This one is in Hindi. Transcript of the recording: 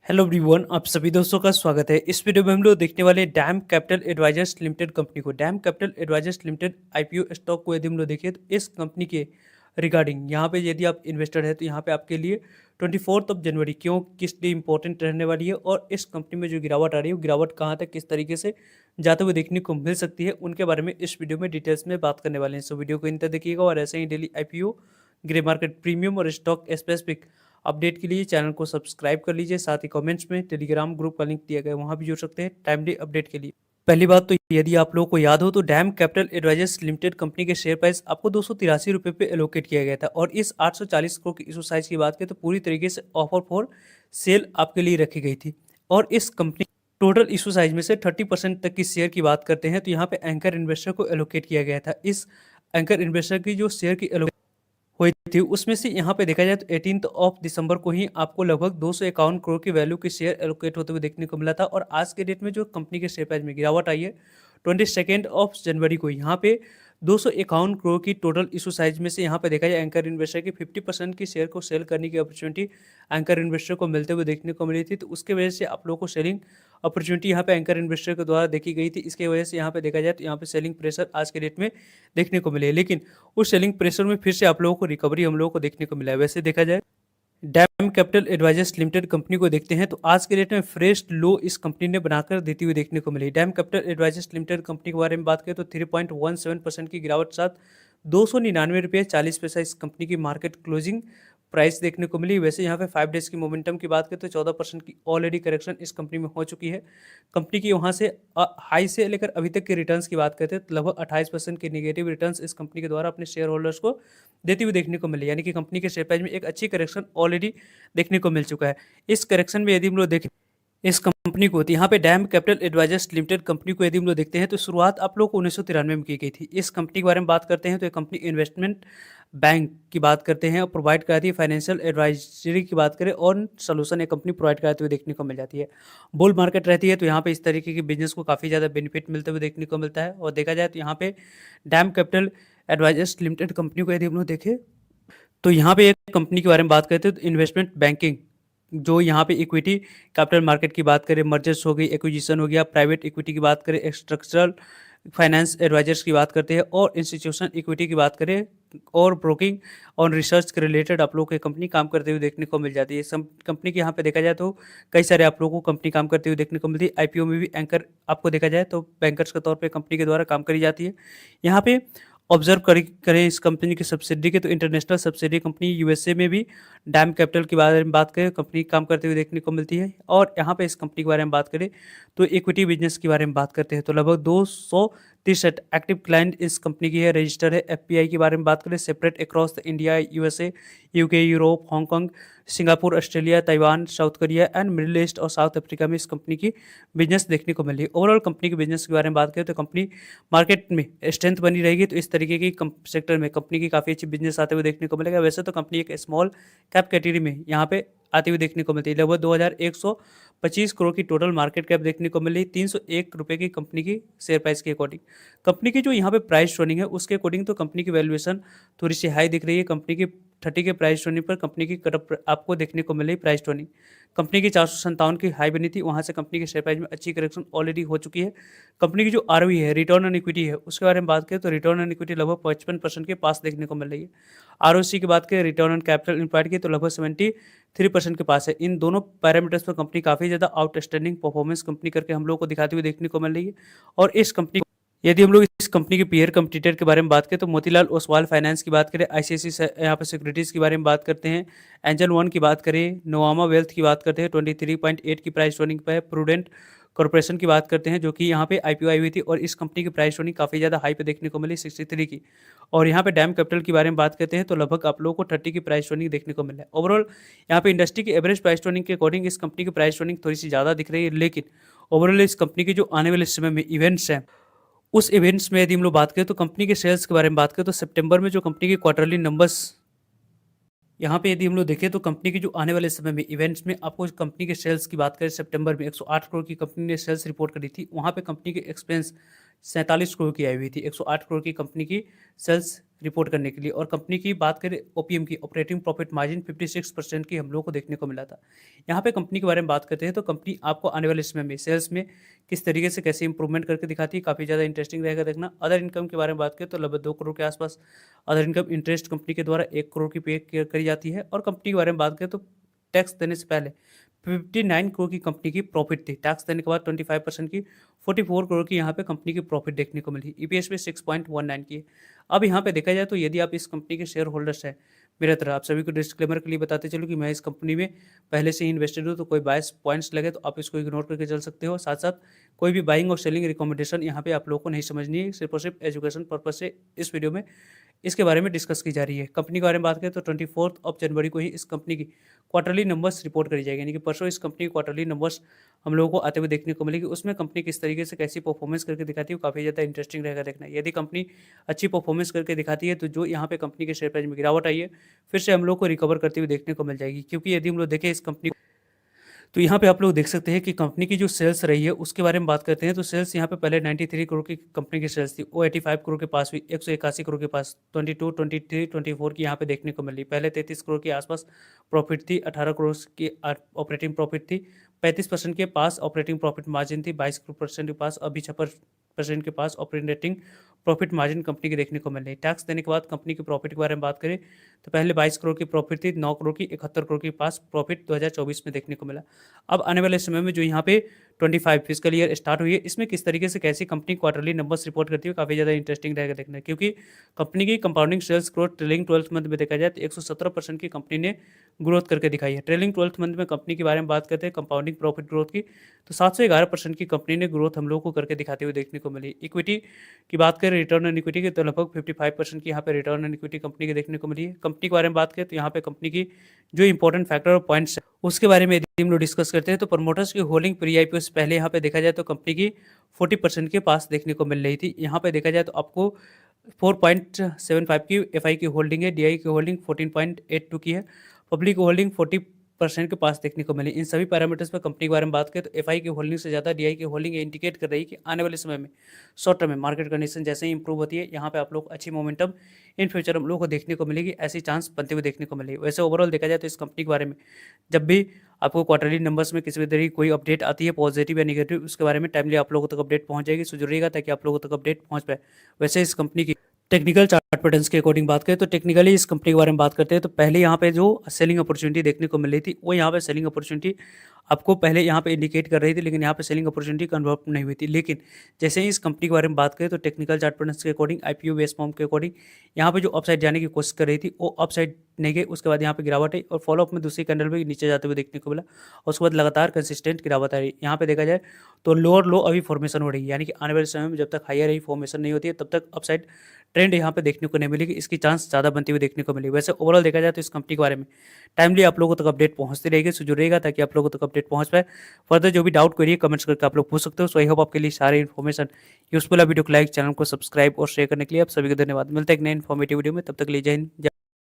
हेलो एवरीवन, आप सभी दोस्तों का स्वागत है। इस वीडियो में हम लोग देखने वाले हैं Dam Capital Advisors Limited company को। Dam Capital Advisors Limited IPO stock को यदि हम लोग देखें तो इस कंपनी के रिगार्डिंग यहाँ पे यदि आप इन्वेस्टर है तो यहाँ पे आपके लिए 24 जनवरी क्यों किस लिए इंपॉर्टेंट रहने वाली है और इस कंपनी में जो गिरावट आ रही है वो गिरावट कहाँ तक किस तरीके से जाते हुए देखने को मिल सकती है, उनके बारे में इस वीडियो में डिटेल्स में बात करने वाले हैं। सो वीडियो को इन तक देखिएगा और ऐसे ही daily IPO, grey market premium और स्टॉक स्पेसिफिक अपडेट के लिए चैनल को सब्सक्राइब कर लीजिए। साथ ही कमेंट्स में टेलीग्राम ग्रुप का लिंक दिया गया है, वहां भी जुड़ सकते हैं टाइमली अपडेट के लिए। पहली बात तो यदि आप लोगों को याद हो तो Dam Capital Advisors Limited company के शेयर प्राइस आपको 283 रुपये पे एलोकेट किया गया था और इस 840 करोड़ की इशू साइज की बात करें तो पूरी तरीके से ऑफर फॉर सेल आपके लिए रखी गई थी। और इस कंपनी टोटल इशू साइज में से 30% तक की शेयर की बात करते हैं तो यहाँ पे एंकर इन्वेस्टर को एलोकेट किया गया था। इस एंकर इन्वेस्टर की जो शेयर की हुई थी उसमें से यहाँ पे देखा जाए तो 18 दिसंबर को ही आपको लगभग 251 करोड़ की वैल्यू के शेयर एलोकेट होते हुए देखने को मिला था। और आज के डेट में जो कंपनी के शेयर प्राइस में गिरावट आई है 22 जनवरी को यहाँ पे 251 करोड़ की टोटल इशू साइज में से यहाँ पे देखा जाए एंकर इन्वेस्टर की 50% की शेयर को सेल करने की अपॉर्चुनिटी एंकर इन्वेस्टर को मिलते हुए देखने को मिली थी। तो उसके वजह से आप लोगों को सेलिंग अपॉर्चुनिटी यहाँ पे एंकर इन्वेस्टर के द्वारा देखी गई थी। इसके वजह से यहाँ पे देखा जाए तो यहाँ पे सेलिंग प्रेशर आज के डेट में देखने को मिले, लेकिन उस सेलिंग प्रेशर में फिर से आप लोगों को रिकवरी हम लोगों को देखने को मिला है। वैसे देखा जाए Dam Capital Advisors Limited company को देखते हैं तो आज के डेट में फ्रेश लो इस कंपनी ने बनाकर देती हुई देखने को मिली। Dam Capital Advisors Limited company के बारे में बात करें तो 3.17% की गिरावट साथ 299 रुपये 40 पैसा इस कंपनी की मार्केट क्लोजिंग प्राइस देखने को मिली। वैसे यहाँ पे 5 डेज की मोमेंटम की बात करें तो 14% की ऑलरेडी करेक्शन इस कंपनी में हो चुकी है। कंपनी की वहाँ से हाई से लेकर अभी तक के रिटर्न्स की बात करते हैं तो लगभग 28% के नेगेटिव रिटर्न्स इस कंपनी के द्वारा अपने शेयर होल्डर्स को देती हुई देखने को मिली, यानी कि कंपनी के शेयर प्राइस में एक अच्छी करेक्शन ऑलरेडी देखने को मिल चुका है। इस करेक्शन में यदि हम लोग देखें इस कंपनी को तो यहाँ पे Dam Capital Advisors Limited company को यदि हम लोग देखते हैं तो शुरुआत आप लोग को 1993 में की गई थी। इस कंपनी के बारे में बात करते हैं तो ये कंपनी इन्वेस्टमेंट बैंक की बात करते हैं और प्रोवाइड कराती है फाइनेंशियल एडवाइजरी की बात करें और सोल्यूशन ये कंपनी प्रोवाइड कराते हुए देखने को मिल जाती है। बुल मार्केट रहती है तो यहाँ पे इस तरीके के बिजनेस को काफ़ी ज़्यादा बेनिफिट मिलते हुए देखने को मिलता है। और देखा जाए तो यहाँ पे Dam Capital Advisors Limited company को यदि हम लोग देखें तो यहाँ पे एक कंपनी के बारे में बात करते हैं तो इन्वेस्टमेंट बैंकिंग जो यहाँ पे इक्विटी कैपिटल मार्केट की बात करें, मर्जर्स हो गई, एक्विजिशन हो गया, प्राइवेट इक्विटी की बात करें, स्ट्रक्चरल फाइनेंस एडवाइजर्स की बात करते हैं और इंस्टीट्यूशन इक्विटी की बात करें और ब्रोकिंग और रिसर्च के रिलेटेड आप लोगों की कंपनी काम करते हुए देखने को मिल जाती है। सब कंपनी के यहाँ पे देखा जाए तो कई सारे आप लोगों को कंपनी काम करते हुए देखने को मिलती है। आईपीओ में भी एंकर आपको देखा जाए तो बैंकर्स के तौर पे कंपनी के द्वारा काम करी जाती है। यहाँ पे ऑब्जर्व करें इस कंपनी की सब्सिडी के तो इंटरनेशनल सब्सिडी कंपनी यूएसए में भी डैम कैपिटल के बारे में बात करें कंपनी काम करते हुए देखने को मिलती है। और यहाँ पे इस कंपनी के बारे में बात करें तो इक्विटी बिजनेस के बारे में बात करते हैं तो लगभग 263 एक्टिव क्लाइंट इस कंपनी की है, रजिस्टर है। एफपीआई के बारे में बात करें separate across the India, USA, UK, Europe, Hong Kong, Singapore, Australia, Taiwan, south Korea and middle east और साउथ अफ्रीका में इस कंपनी की बिजनेस देखने को मिली। ओवरऑल कंपनी के बिजनेस के बारे में बात करें तो कंपनी मार्केट में स्ट्रेंथ बनी रहेगी तो इस तरीके की सेक्टर में कंपनी की काफ़ी अच्छी बिजनेस आते हुए देखने को मिलेगा। वैसे तो कंपनी एक स्मॉल कैप कैटेगरी में यहाँ पे आती हुई देखने को मिलती है। लगभग 2125 करोड़ की टोटल मार्केट कैप देखने को मिली 301 रुपये की कंपनी की शेयर प्राइस के अकॉर्डिंग। कंपनी की जो यहाँ पे प्राइस ट्रेडिंग है उसके अकॉर्डिंग तो कंपनी की वैल्यूएशन थोड़ी सी हाई दिख रही है। कंपनी की 30 के प्राइस ट्रेडिंग पर कंपनी की कटअप आपको देखने को मिल रही प्राइस ट्रेडिंग। कंपनी की 457 की हाई बनी थी, वहाँ से कंपनी के शेयर प्राइस में अच्छी करेक्शन ऑलरेडी हो चुकी है। कंपनी की जो आरओई है, रिटर्न ऑन इक्विटी है, उसके बारे में बात करें तो रिटर्न ऑन इक्विटी लगभग 55% के पास देखने को मिल रही है। आरओसी की बात करें, रिटर्न ऑन कैपिटल एम्प्लॉयड की तो लगभग 73% के पास है। इन दोनों पैरामीटर्स पर कंपनी काफ़ी ज़्यादा आउटस्टैंडिंग परफॉर्मेंस कंपनी करके हम लोग को दिखाती हुई देखने को मिल रही है। और इस कंपनी यदि हम लोग इस कंपनी के पीयर कंपटीटर के बारे में बात करें तो मोतीलाल ओसवाल फाइनेंस की बात करें, आईसीआईसी यहाँ पर सिक्योरिटीज़ के बारे में बात करते हैं, एंजल वन की बात करें, नोवामा वेल्थ की बात करते हैं 23.8 की प्राइस ट्रेडिंग पर है, प्रूडेंट कॉर्पोरेशन की बात करते हैं जो कि यहाँ पे आईपीओ आई हुई थी और इस कंपनी की प्राइस ट्रेडिंग काफ़ी ज़्यादा हाई पे देखने को मिली 63 की। और यहाँ पे डैम कैपिटल के बारे में बात करते हैं तो लगभग आप लोगों को 30 की प्राइस ट्रेडिंग देखने को मिल रहा है। ओवरऑल यहाँ पे इंडस्ट्री की एवरेज प्राइस ट्रेडिंग के अकॉर्डिंग इस कंपनी की प्राइस ट्रेडिंग थोड़ी सी ज़्यादा दिख रही है, लेकिन ओवरऑल इस कंपनी की जो आने वाले समय में इवेंट्स हैं उस इवेंट्स में यदि हम लोग बात करें तो कंपनी के सेल्स के बारे में बात करें तो सितंबर में जो कंपनी के क्वार्टरली नंबर्स यहाँ पे यदि हम लोग देखें तो कंपनी के जो आने वाले समय में इवेंट्स में आपको कंपनी के सेल्स की बात करें सितंबर में 108 करोड़ की कंपनी ने सेल्स रिपोर्ट करी थी, वहाँ पे कंपनी के एक्सपेंस 47 करोड़ की आई हुई थी। 108 करोड़ की कंपनी की सेल्स रिपोर्ट करने के लिए। और कंपनी की बात करें ओपीएम की, ऑपरेटिंग प्रॉफिट मार्जिन 56% की हम लोग को देखने को मिला था। यहाँ पे कंपनी के बारे में बात करते हैं तो कंपनी आपको आने वाले समय में सेल्स में किस तरीके से कैसे इंप्रूवमेंट करके दिखाती है, काफ़ी ज़्यादा इंटरेस्टिंग रहेगा देखना। अदर इनकम के बारे में बात करें तो लगभग 2 करोड़ के आसपास अदर इनकम इंटरेस्ट कंपनी के द्वारा 1 करोड़ की पे करी जाती है। और कंपनी के बारे में बात करें तो टैक्स देने से पहले 59 करोड़ की कंपनी की प्रॉफिट थी। टैक्स देने के बाद 25% की 44 करोड़ की यहाँ पे कंपनी की प्रॉफिट देखने को मिली। ईपीएस में 6.19 की है। अब यहाँ पे देखा जाए तो यदि आप इस कंपनी के शेयर होल्डर्स हैं, मेरा तरह आप सभी को डिस्क्लेमर के लिए बताते चलो कि मैं इस कंपनी में पहले से ही इन्वेस्टेड हूँ, तो कोई बायस पॉइंट्स लगे तो आप इसको इग्नोर करके चल सकते हो। साथ साथ कोई भी बाइंग और सेलिंग रिकमेंडेशन यहाँ पे आप लोगों को नहीं समझनी है, सिर्फ और सिर्फ एजुकेशन पर्पज से इस वीडियो में इसके बारे में डिस्कस की जा रही है। कंपनी के बारे में बात करें तो 24 जनवरी को ही इस कंपनी की क्वार्टरली नंबर्स रिपोर्ट करी जाएगी, यानी कि परसों इस कंपनी की क्वार्टरली नंबर्स हम लोगों को आते हुए देखने को मिलेगी। उसमें कंपनी किस तरीके से कैसी परफॉर्मेंस करके दिखाती है, काफ़ी ज़्यादा इंटरेस्टिंग रहेगा देखना। यदि कंपनी अच्छी परफॉर्मेंस करके दिखाती है तो जो यहाँ पे कंपनी के शेयर प्राइस में गिरावट आई है, फिर से हम लोग को रिकवर करते हुए देखने को मिल जाएगी। क्योंकि यदि हम लोग देखें इस कंपनी, तो यहाँ पे आप लोग देख सकते हैं कि कंपनी की जो सेल्स रही है उसके बारे में बात करते हैं। तो सेल्स यहाँ पे पहले 93 करोड़ की कंपनी की सेल्स थी, वो 85 करोड़ के पास हुई, 181 करोड़ के पास 22, 23, 24 की यहाँ पे देखने को मिली। पहले 33 करोड़ के आसपास प्रॉफिट थी, 18 करोड़ की ऑपरेटिंग प्रॉफिट थी, 35% के पास ऑपरेटिंग प्रॉफिट मार्जिन थी, 22% के पास, अभी 56% के पास ऑपरेटिंग प्रॉफिट मार्जिन कंपनी की देखने को मिल रही। टैक्स देने के बाद कंपनी की प्रॉफिट के बारे में बात करें तो पहले 22 करोड़ की प्रॉफिट थी, 9 करोड़ की 71 करोड़ के पास प्रॉफिट 2024 में देखने को मिला। अब आने वाले समय में जो यहाँ पे 25 फिजिकल ईयर स्टार्ट हुई है, इसमें किस तरीके से कैसी कंपनी क्वार्टरली नंबर्स रिपोर्ट करती है, काफ़ी ज़्यादा इंटरेस्टिंग रहेगा देखना। क्योंकि कंपनी की compounding sales growth trailing 12 month में देखा जाए तो 117% की कंपनी ने ग्रोथ करके दिखाई है। ट्रेलिंग 12 मंथ में कंपनी के बारे में बात करते हैं कंपाउंडिंग प्रॉफिट ग्रोथ की, तो 711% की कंपनी ने ग्रोथ हम लोग को करके दिखाते हुए देखने को मिली। इक्विटी की बात करें, रिटर्न ऑन इक्विटी की, तो लगभग 55% की यहाँ पे रिटर्न ऑन इक्विटी कंपनी की देखने को मिली है। कंपनी के बारे में बात करें तो यहाँ पे कंपनी की जो इंपॉर्टेंट फैक्टर और पॉइंट्स है उसके बारे में यदि हम लोग डिस्कस करते हैं तो प्रमोटर्स की होल्डिंग प्री आईपीओ से पहले यहाँ पे देखा जाए तो कंपनी की 40% के पास देखने को मिल रही थी। यहाँ पे देखा जाए तो आपको 4.75 की एफआई की होल्डिंग है, डीआई की होल्डिंग 14.82 की है, पब्लिक होल्डिंग 40% के पास देखने को मिली। इन सभी पैरामीटर्स पर कंपनी के बारे में बात करें तो एफआई की होल्डिंग से ज़्यादा डीआई की होल्डिंग इंडिकेट कर रही है कि आने वाले समय में शॉर्ट टर्म में मार्केट कंडीशन जैसे ही इंप्रूव होती है, यहाँ पे आप लोग अच्छी मोमेंटम इन फ्यूचर हम लोग को देखने को मिलेगी, ऐसी चांस बनते हुए देखने को मिलेगी। वैसे ओवरऑल देखा जाए तो इस कंपनी के बारे में जब भी आपको क्वार्टरली नंबर्स में किसी भी तरीके की कोई अपडेट आती है पॉजिटिव या नेगेटिव, उसके बारे में टाइमली आप लोगों तक अपडेट पहुंच जाएगी, सो जरूरीगा ताकि आप लोगों तक अपडेट पहुंच पाए। वैसे इस कंपनी की टेक्निकल चार्ट पैटर्न्स के अकॉर्डिंग बात करें तो टेक्निकली इस कंपनी के बारे में बात करते हैं तो पहले यहाँ पे जो सेलिंग अपॉर्चुनिटी देखने को मिल रही थी, वो यहाँ पे सेलिंग अपॉर्चुनिटी आपको पहले यहाँ पे इंडिकेट कर रही थी, लेकिन यहाँ पे सेलिंग अपॉर्चुनिटी कन्वर्ट नहीं हुई थी। लेकिन जैसे ही इस कंपनी के बारे में बात करें तो टेक्निकल चार्ट पैटर्न्स के अकॉर्डिंग, आईपीओ बेस फॉर्म के अकॉर्डिंग यहाँ पे जो अपसाइड जाने की कोशिश कर रही थी वो अपसाइड नहीं गई, उसके बाद यहाँ पे गिरावट आई और फॉलोअप में दूसरी कैंडल भी नीचे जाते हुए देखने को मिला और उसके बाद लगातार कंसिस्टेंट गिरावट आ रही है। यहाँ पे देखा जाए तो लोअर लो अभी फॉर्मेशन हो रही है, यानी कि आने वाले समय में जब तक हायर ही फॉर्मेशन नहीं होती है तब तक अपसाइड ट्रेंड यहाँ पे देखने को नहीं मिलेगी, इसकी चांस ज़्यादा बनती हुई देखने को मिली। वैसे ओवरऑल देखा जाए तो इस कंपनी के बारे में टाइमली आप लोगों तक अपडेट पहुंचती रहेगी, सो जुड़ेगा ताकि आप लोगों तक अपडेट पहुंच पाए। फर्दर जो भी डाउट करिए कमेंट्स करके आप लोग पूछ सकते हो। सो आई होप आपके लिए सारे इन्फॉर्मेशन यूजफुल है। वीडियो को लाइक, चैनल को सब्सक्राइब और शेयर करने के लिए आप सभी को धन्यवाद। मिलते हैं एक नए इन्फॉर्मेटिव वीडियो में, तब तक ले जय हिंद।